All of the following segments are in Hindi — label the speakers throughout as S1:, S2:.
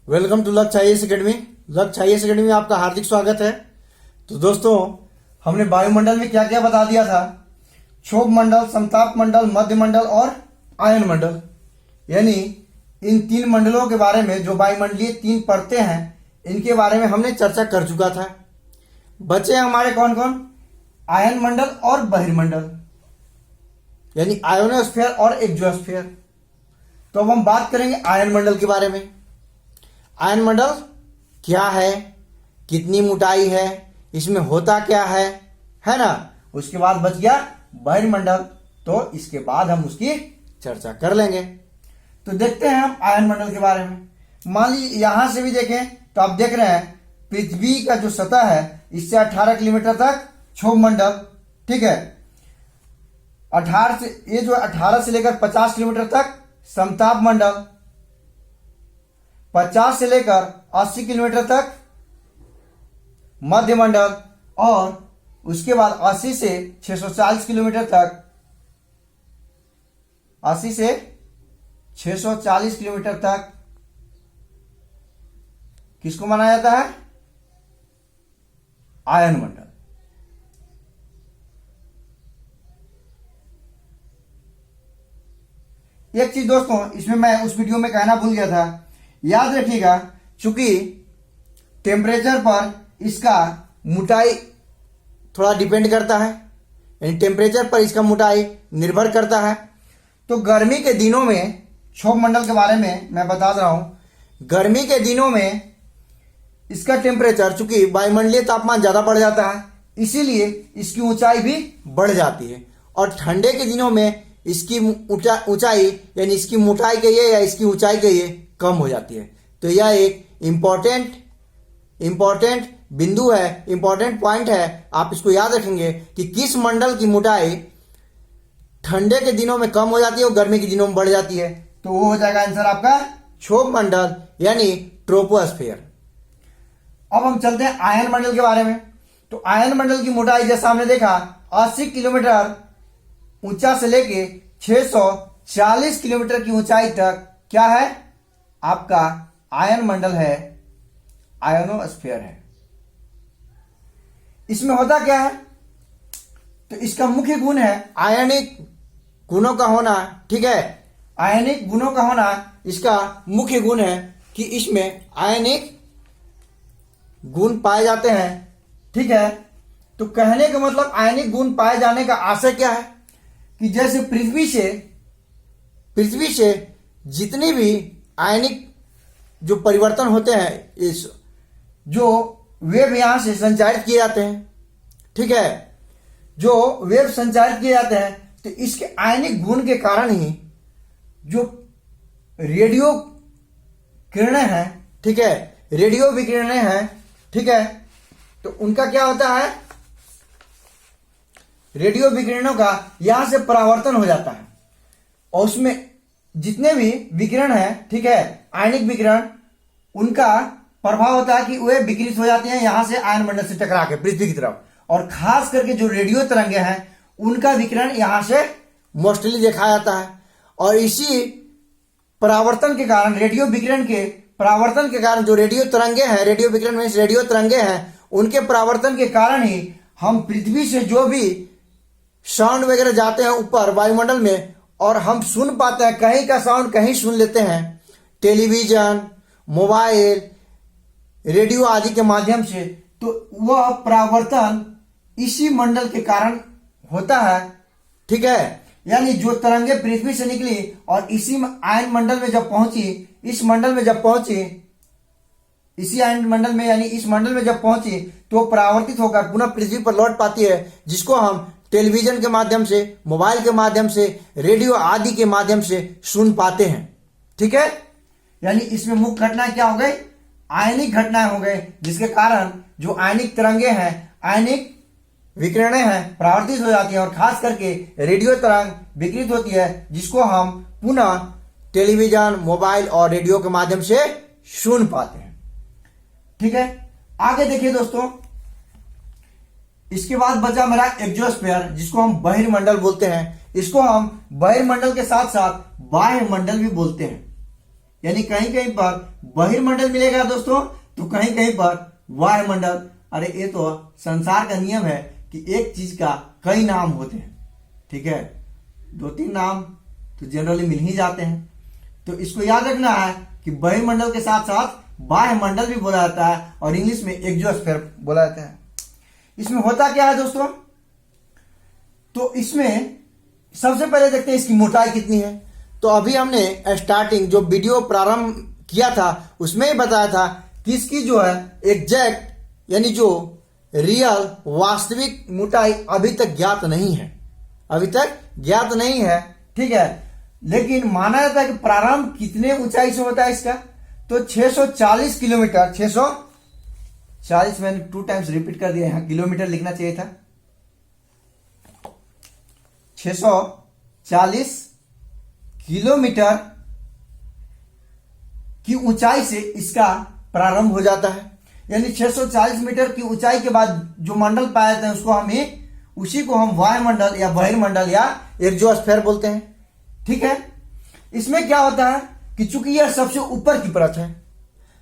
S1: वेलकम टू लक्ष्य आईएएस एकेडमी। लक्ष्य आईएएस एकेडमी में आपका हार्दिक स्वागत है। तो दोस्तों, हमने वायुमंडल में क्या क्या बता दिया था। क्षोभ मंडल, समताप मंडल, मध्य मंडल और आयन मंडल, यानी इन तीन मंडलों के बारे में, जो वायुमंडलीय तीन परतें हैं, इनके बारे में हमने चर्चा कर चुका था। बचे हमारे कौन कौन? आयन मंडल और बहिर्मंडल, यानी आयोनोस्फीयर और एक्सोस्फीयर। तो अब हम बात करेंगे आयन मंडल के बारे में। आयन मंडल क्या है, कितनी मोटाई है, इसमें होता क्या है ना। उसके बाद बच गया बहिर्मंडल, तो इसके बाद हम उसकी चर्चा कर लेंगे। तो देखते हैं हम आयन मंडल के बारे में। मान लीजिए यहां से भी देखें तो आप देख रहे हैं पृथ्वी का जो सतह है, इससे 18 किलोमीटर तक क्षोभ मंडल, ठीक है। 18 से लेकर 50 किलोमीटर तक समताप मंडल, 50 से लेकर 80 किलोमीटर तक मध्य मंडल, और उसके बाद 80 से 640 किलोमीटर तक, 80 से 640 किलोमीटर तक किसको माना जाता है? आयन मंडल। एक चीज दोस्तों, इसमें मैं उस वीडियो में कहना भूल गया था, याद रखिएगा, चूंकि टेम्परेचर पर इसका मोटाई थोड़ा डिपेंड करता है, यानी टेम्परेचर पर इसका मोटाई निर्भर करता है। तो गर्मी के दिनों में, क्षोभ मंडल के बारे में मैं बता रहा हूं, गर्मी के दिनों में इसका टेम्परेचर, चूंकि वायुमंडलीय तापमान ज्यादा बढ़ जाता है, इसीलिए इसकी ऊंचाई भी बढ़ जाती है। और ठंडे के दिनों में इसकी ऊंचाई, यानी इसकी मोटाई कहिए या इसकी ऊंचाई कहिए, कम हो जाती है। तो यह एक इंपॉर्टेंट बिंदु है, इंपॉर्टेंट पॉइंट है। आप इसको याद रखेंगे कि किस मंडल की मोटाई ठंडे के दिनों में कम हो जाती है और गर्मी के दिनों में बढ़ जाती है। तो वो हो जाएगा आंसर आपका क्षोभ मंडल, यानी ट्रोपोस्फीयर। अब हम चलते हैं आयन मंडल के बारे में। तो आयन मंडल की मोटाई जैसा हमने देखा, 80 किलोमीटर ऊंचा से लेके 640 किलोमीटर की ऊंचाई तक क्या है? आपका आयन मंडल है, आयोनोस्फीयर है। इसमें होता क्या है? तो इसका मुख्य गुण है आयनिक गुणों का होना, ठीक है। आयनिक गुणों का होना इसका मुख्य गुण है कि इसमें आयनिक गुण पाए जाते हैं, ठीक है। तो कहने का मतलब आयनिक गुण पाए जाने का आशय क्या है कि जैसे पृथ्वी से जितनी भी आयनिक जो परिवर्तन होते हैं, इस जो वेव यहां से संचारित किए जाते हैं, ठीक है, जो वेव संचारित किए जाते हैं, तो इसके आयनिक गुण के कारण ही जो रेडियो किरणें हैं, ठीक है, रेडियो विकिरणें हैं, ठीक है, तो उनका क्या होता है? रेडियो विकिरणों का यहां से परावर्तन हो जाता है, और उसमें जितने भी विकिरण हैं, ठीक है, आयनिक विकिरण, उनका प्रभाव होता है कि वे विकिरित हो जाते हैं यहां से आयन मंडल से टकरा के पृथ्वी की तरफ। और खास करके जो रेडियो तरंगे हैं, उनका विकिरण यहां से मोस्टली देखा जाता है। और इसी परावर्तन के कारण, रेडियो विकिरण के परावर्तन के कारण, जो रेडियो तरंगे हैं, रेडियो विकिरण में रेडियो तरंगे हैं, उनके परावर्तन के कारण ही हम पृथ्वी से जो भी साउंड वगैरह जाते हैं ऊपर वायुमंडल में, और हम सुन पाते हैं, कहीं का साउंड कहीं सुन लेते हैं, टेलीविजन, मोबाइल, रेडियो आदि के माध्यम से, तो वह परावर्तन इसी मंडल के कारण होता है, ठीक है। यानी जो तरंगे पृथ्वी से निकली और इसी आयन मंडल में जब पहुंची, इस मंडल में जब पहुंची, इसी आयन मंडल में, यानी इस मंडल में जब पहुंची, तो परावर्तित होकर पुनः पृथ्वी पर लौट पाती है, जिसको हम टेलीविजन के माध्यम से, मोबाइल के माध्यम से, रेडियो आदि के माध्यम से सुन पाते हैं, ठीक है। यानी इसमें मुख्य घटनाएं क्या हो गई? आयनिक घटनाएं हो गई, जिसके कारण जो आयनिक तरंगे हैं, आयनिक विकिरणें हैं, परावर्तित हो जाती हैं, और खास करके रेडियो तरंग विकिरित होती है, जिसको हम पुनः टेलीविजन, मोबाइल और रेडियो के माध्यम से सुन पाते हैं, ठीक है। आगे देखिए दोस्तों, इसके बाद बचा मेरा एक्सोस्फीयर, जिसको हम बहिर्मंडल बोलते हैं। इसको हम बहिर्मंडल के साथ साथ बाह्य मंडल भी बोलते हैं, यानी कहीं कहीं पर बहिर्मंडल मिलेगा दोस्तों, तो कहीं कहीं पर वायुमंडल। अरे ये तो संसार का नियम है कि एक चीज का कई नाम होते हैं, ठीक है, 2-3 नाम तो जनरली मिल ही जाते हैं। तो इसको याद रखना है कि बहिर्मंडल के साथ साथ वायुमंडल भी बोला जाता है और इंग्लिश में एक्सोस्फीयर बोला जाता है। इसमें होता क्या है दोस्तों, तो इसमें सबसे पहले देखते हैं इसकी मोटाई कितनी है। तो अभी हमने स्टार्टिंग जो वीडियो प्रारंभ किया था उसमें ही बताया था कि इसकी जो है एग्जैक्ट यानी जो रियल वास्तविक मोटाई अभी तक ज्ञात नहीं है, अभी तक ज्ञात नहीं है, ठीक है। लेकिन माना जाता है कि प्रारंभ कितने ऊंचाई से होता है इसका, तो 640 किलोमीटर, 640 मैंने 2 टाइम्स रिपीट कर दिया, यहां किलोमीटर लिखना चाहिए था। 640 किलोमीटर की ऊंचाई से इसका प्रारंभ हो जाता है। यानी 640 मीटर की ऊंचाई के बाद जो मंडल पाए जाते हैं उसी को हम वायुमंडल या बहिर्मंडल या एक्सोस्फीयर बोलते हैं, ठीक है। इसमें क्या होता है कि चूंकि यह सबसे ऊपर की परत है,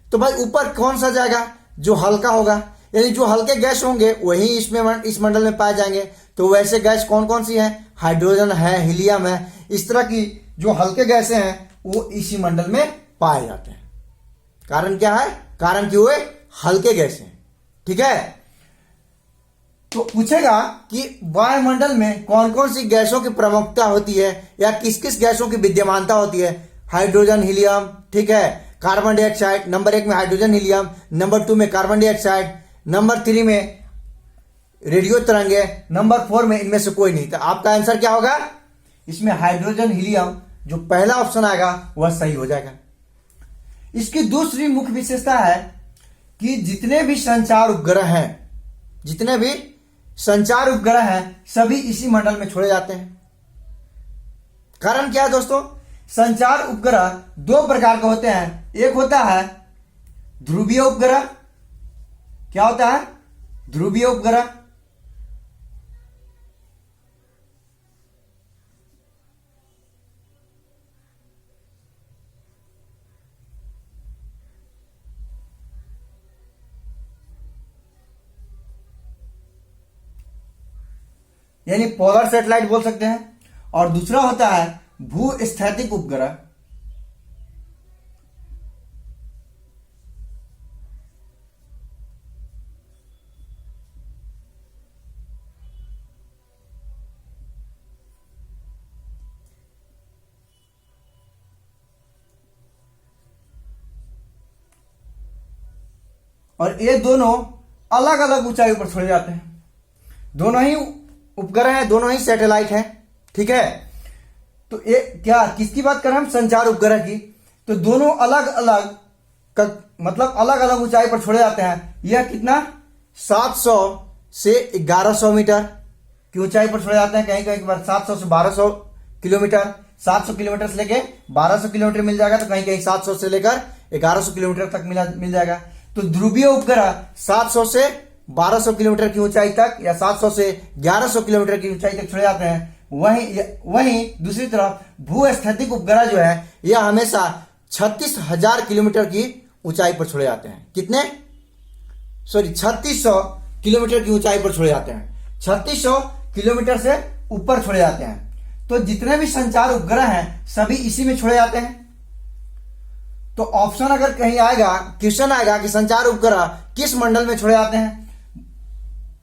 S1: तो भाई ऊपर कौन सा जाएगा, जो हल्का होगा, यानी जो हल्के गैस होंगे वही इसमें इस मंडल में पाए जाएंगे। तो वैसे गैस कौन कौन सी है, हाइड्रोजन है, हीलियम है, इस तरह की जो हल्के गैसें हैं वो इसी मंडल में पाए जाते हैं। कारण क्या है, कारण कि वे हल्के गैस हैं, ठीक है। तो पूछेगा कि वायुमंडल में कौन कौन सी गैसों की प्रमुखता होती है या किस किस गैसों की विद्यमानता होती है। हाइड्रोजन, हीलियम, ठीक है, कार्बन डाइऑक्साइड, नंबर 1 में हाइड्रोजन हीलियम, नंबर 2 में कार्बन डाइऑक्साइड, नंबर 3 में रेडियो तरंगे, नंबर 4 में इनमें से कोई नहीं। तो आपका आंसर क्या होगा, इसमें हाइड्रोजन हीलियम जो पहला ऑप्शन आएगा वह सही हो जाएगा। इसकी दूसरी मुख्य विशेषता है कि जितने भी संचार उपग्रह हैं सभी इसी मंडल में छोड़े जाते हैं। कारण क्या है दोस्तों, संचार उपग्रह 2 प्रकार के होते हैं। एक होता है ध्रुवीय उपग्रह, क्या होता है, ध्रुवीय उपग्रह, यानी पोलर सैटेलाइट बोल सकते हैं। और दूसरा होता है भूस्थैतिक उपग्रह, और ये दोनों अलग अलग ऊंचाई पर छोड़े जाते हैं। दोनों ही उपग्रह हैं, दोनों ही सैटेलाइट हैं, ठीक है। तो ये क्या किसकी बात करें हम, संचार उपग्रह की। तो दोनों अलग अलग ऊंचाई पर छोड़े जाते हैं। यह कितना 700 से 1100 मीटर की ऊंचाई पर छोड़े जाते हैं। कहीं कहीं पर 700 से 1200 किलोमीटर, 700 किलोमीटर से लेकर 1200 किलोमीटर मिल जाएगा, तो कहीं कहीं 700 से लेकर 1100 किलोमीटर तक मिल जाएगा। तो ध्रुवीय उपग्रह 700 से 1200 किलोमीटर की ऊंचाई तक या 700 से 1100 किलोमीटर की ऊंचाई तक छोड़े जाते हैं। वहीं दूसरी तरफ भूस्थैतिक उपग्रह जो है यह हमेशा 36,000 किलोमीटर की ऊंचाई पर छोड़े जाते हैं। कितने, 3600 किलोमीटर की ऊंचाई पर छोड़े जाते हैं। 3600 किलोमीटर से ऊपर छोड़े जाते हैं। तो जितने भी संचार उपग्रह हैं सभी इसी में छोड़े जाते हैं। तो ऑप्शन अगर कहीं आएगा, क्वेश्चन आएगा कि संचार उपग्रह किस मंडल में छोड़े जाते हैं,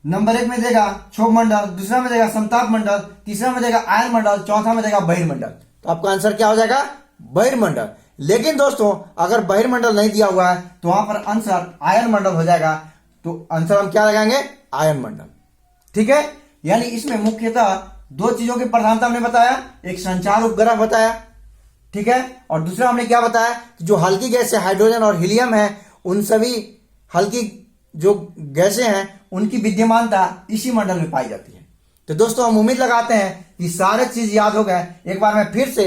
S1: नंबर 1 में देगा क्षोभ मंडल, दूसरा में देगा समताप मंडल, तीसरा में देगा आयन मंडल, चौथा में देगा बहिर्मंडल। तो आपका आंसर क्या हो जाएगा, बहिर्मंडल। लेकिन दोस्तों अगर बहिर्मंडल नहीं दिया हुआ है तो वहां पर आंसर आयन मंडल हो जाएगा। तो आंसर हम क्या लगाएंगे, आयन मंडल, ठीक है। यानी इसमें मुख्यतः 2 चीजों की प्रधानता हमने बताया, एक संचार उपग्रह बताया, ठीक है, और दूसरा हमने क्या बताया कि जो हल्की गैसें हाइड्रोजन और हीलियम है उन सभी हल्की जो गैसें हैं उनकी विद्यमानता इसी मंडल में पाई जाती है। तो दोस्तों हम उम्मीद लगाते हैं कि सारे चीज याद हो गए। एक बार मैं फिर से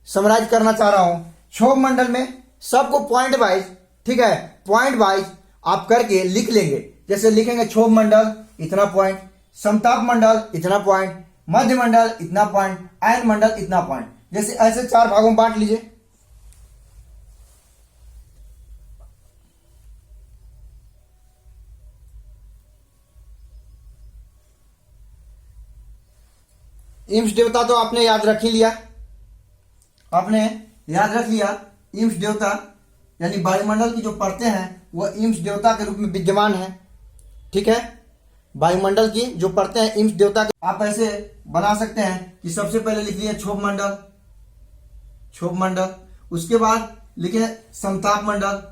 S1: समराइज करना चाह रहा हूं। क्षोभ मंडल में सबको पॉइंट वाइज, ठीक है, पॉइंट वाइज आप करके लिख लेंगे। जैसे लिखेंगे क्षोभ मंडल इतना पॉइंट, समताप मंडल इतना पॉइंट, मध्य मंडल इतना पॉइंट, आयन मंडल इतना पॉइंट, जैसे ऐसे 4 भागों में बांट लीजिए। इंश देवता तो आपने याद रख ही लिया, आपने याद रख लिया। इंश देवता यानी वायुमंडल की जो परतें हैं वह इंश देवता के रूप में विद्यमान है। ठीक है, वायुमंडल की जो परतें हैं इंश देवता के, आप ऐसे बना सकते हैं कि सबसे पहले लिख लिए क्षोभ मंडल, क्षोभ मंडल, उसके बाद लिखे समताप मंडल,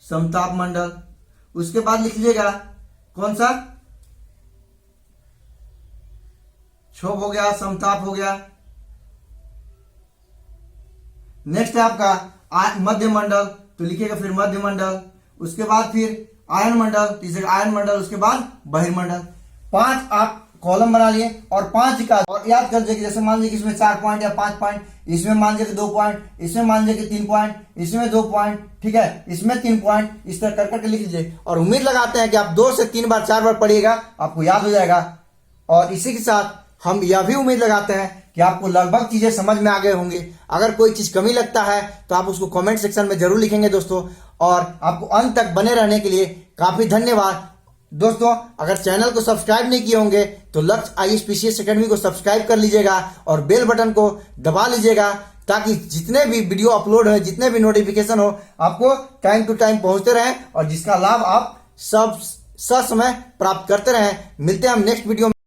S1: समताप मंडल, उसके बाद लिख लीजिएगा कौन सा, क्षोभ हो गया, समताप हो गया। नेक्स्ट है आपका मध्य मंडल, तो लिखिएगा फिर मध्य मंडल, उसके बाद फिर आयन मंडल, तीसरे आयन मंडल, उसके बाद बहिर्मंडल। 5 आप कॉलम बना लिए और 5 का और याद कर लीजिए, जैसे मान लीजिए कि इसमें 4 पॉइंट या 5 पॉइंट, इसमें मान लीजिए 2 पॉइंट, इसमें मान लीजिए 3 पॉइंट, इसमें 2 पॉइंट, ठीक है, इसमें 3 पॉइंट, इस तरह कर करके लिख लीजिए। और उम्मीद लगाते हैं कि आप 2 से 3 बार 4 बार पढ़िएगा, आपको याद हो जाएगा। और इसी के साथ हम यह भी उम्मीद लगाते हैं कि आपको लगभग चीजें समझ में आ गए होंगे। अगर कोई चीज कमी लगता है तो आप उसको कमेंट सेक्शन में जरूर लिखेंगे दोस्तों। और आपको अंत तक बने रहने के लिए काफी धन्यवाद दोस्तों। अगर चैनल को सब्सक्राइब नहीं किए होंगे तो लक्ष्य ISPCS अकेडमी को सब्सक्राइब कर लीजिएगा और बेल बटन को दबा लीजिएगा, ताकि जितने भी वीडियो अपलोड हो, जितने भी नोटिफिकेशन हो, आपको टाइम टू टाइम पहुंचते रहें और जिसका लाभ आप सब ससमय प्राप्त करते रहें। मिलते हैं हम नेक्स्ट वीडियो में।